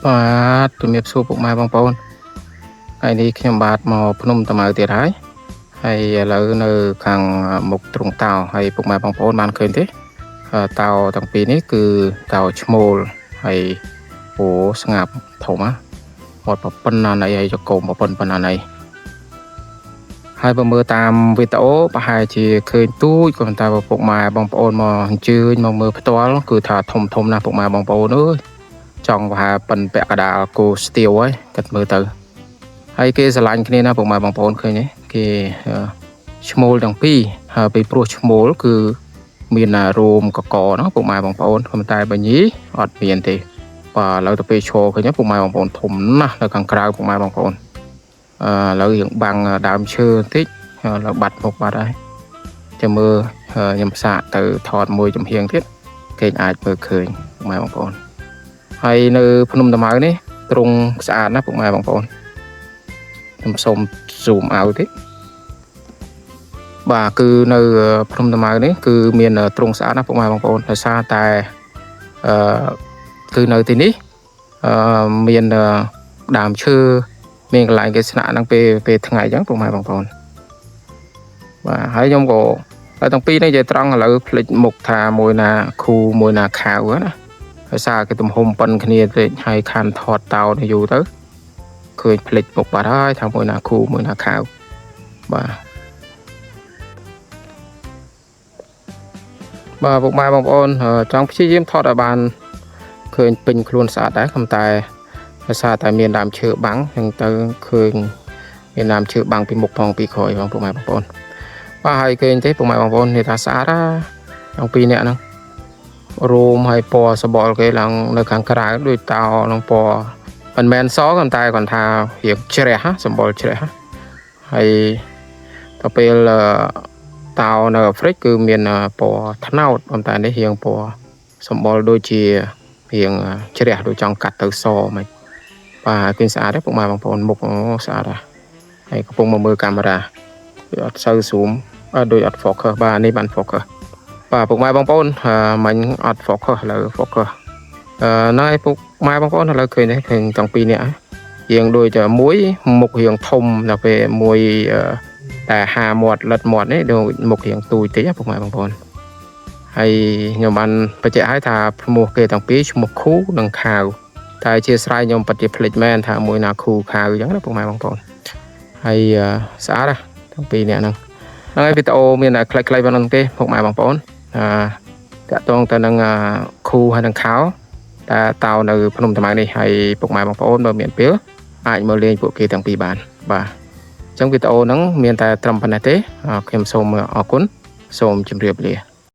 បាទជំរាបសួរពុកម៉ែបងប្អូនថ្ងៃនេះខ្ញុំបាទមកភ្នំតាម៉ៅទៀតហើយឥឡូវនៅខាងមុខទ្រង់តោហើយពុកម៉ែបងប្អូនបានឃើញទេតោទាំងពីរនេះគឺតោឈ្មោលហើយអូស្ងាត់ធំអត់ប៉ុណ្ណាណីហើយកុំប៉ុណ្ណាណីហើយបើមើលតាមវីដេអូប្រហែលជាឃើញទូចក៏តែពុកម៉ែបងប្អូនមកអញ្ជើញមកមើលផ្ទាល់គឺថាធំណាស់ពុកម៉ែបងប្អូនអើយចង់ប្រហែលប៉ុនពាក់កដាលគោស្ទាវហើយគិតមើលទៅហើយគេស្រឡាញ់គ្នាណាពុកម៉ែបងប្អូនឃើញទេគេឈ្មោលទាំងពីរហើយពីព្រោះឈ្មោលគឺមានរោមកកហ្នឹងពុកម៉ែបងប្អូនប៉ុន្តែបើញីអត់មានទេបាទឥឡូវទៅពេលឈរឃើញពុកម៉ែបងប្អូនធំណាស់នៅខាងក្រៅពុកម៉ែបងប្អូនឥឡូវយើងបាំងដើមឈើបន្តិចឥឡូវបាត់មុខបាត់ហើយចាំមើលខ្ញុំផ្សាកទៅថតមួយចំហៀងទៀតគេអាចមើលឃើញពុកម៉ែបងប្អូនហើយនៅភ្នំតាម៉ៅនេះទ្រង់ស្អាតណាស់ពុកម៉ែបងប្អូនខ្ញុំសូម zoom out តិចបាទគឺនៅភ្នំតាម៉ៅនេះគឺមានទ្រង់ស្អាតណាស់ពុកម៉ែបងប្អូនដោយសារតែគឺនៅទីនេះមានដើមឈើមានកន្លែងគេស្នាក់ហ្នឹងពេលថ្ងៃអញ្ចឹងពុកម៉ែបងប្អូនបាទហើយខ្ញុំក៏ហើយទាំងពីរនេះនិយាយត្រង់ឥឡូវផ្លិចមុខថាមួយណាខូមួយណាខាវណាដោយសារគេទំហំប៉ុនគ្នាពេកហើយខាន់ថតតោទៅយូរទៅឃើញផ្លិចមុខបាត់ហើយថាមួយណាខូមួយណាខាវបាទពុកម៉ែបងប្អូនចង់ព្យាយាមថតឲ្យបានឃើញពេញខ្លួនស្អាតដែរប៉ុន្តែដោយសារតែមានដើមឈើបាំងអញ្ចឹងទៅឃើញមានដើមឈើបាំងពីមុខផងពីក្រោយផងពុកម៉ែបងប្អូនបាទហើយឃើញទេពុកម៉ែបងប្អូននេះថាស្អាតទាំងពីរនាក់ហ្នឹងរោមហើយពណ៌សបល់គេឡើងនៅខាងក្រៅដូចតោនឹងពណ៌មិនមែនសប៉ុន្តែគាត់ថារៀងជ្រះសម្បល់ជ្រះហើយទៅពេលតោនៅអាហ្វ្រិកគឺមានពណ៌ត្នោតប៉ុន្តែនេះរៀងពណ៌សម្បល់ដូចជារៀងជ្រះដូចចង់កាត់ទៅសមិនបាទឃើញស្អាតទេពុកម៉ែបងប្អូនមុខស្អាតហើយកំពុងមកមើលកាមេរ៉ាវាអត់សូវ zoom ដូចអត់ focus បាទនេះបាន focus បាទពុកម៉ែបងប្អូនមិញអត់ focus ឥឡូវ focus ណែពុកម៉ែបងប្អូនឥឡូវឃើញទេឃើញទាំងពីរនាក់រៀងដូចមួយមុខរៀងធំដល់ពេលមួយតែហាមាត់លិតមាត់នេះដូចមុខរៀងទូចតិចពុកម៉ែបងប្អូនហើយខ្ញុំបានបញ្ជាក់ឲ្យថាឈ្មោះគេទាំងពីរឈ្មោះខូនិងខាវតែអធិស្ឋានខ្ញុំពិតជាភ្លេចមែនថាមួយណាខូខាវអញ្ចឹងណាពុកម៉ែបងប្អូនហើយស្អាតទាំងពីរនាក់ហ្នឹងហើយវីដេអូមានខ្លីៗប៉ុណ្ណឹងទេពុកម៉ែបងប្អូនតាក់ទងទៅនឹងខូហើយនឹងខាវតែតោនៅភ្នំតាម៉ៅនេះហើយពុកម៉ែបងប្អូនបើមានពេលអាចមើលលេងពួកគេទាំងពីរបានបាទអញ្ចឹងវីដេអូហ្នឹងមានតែត្រឹមប៉ុណ្ណេះទេខ្ញុំសូមអរគុណសូមជម្រាបលា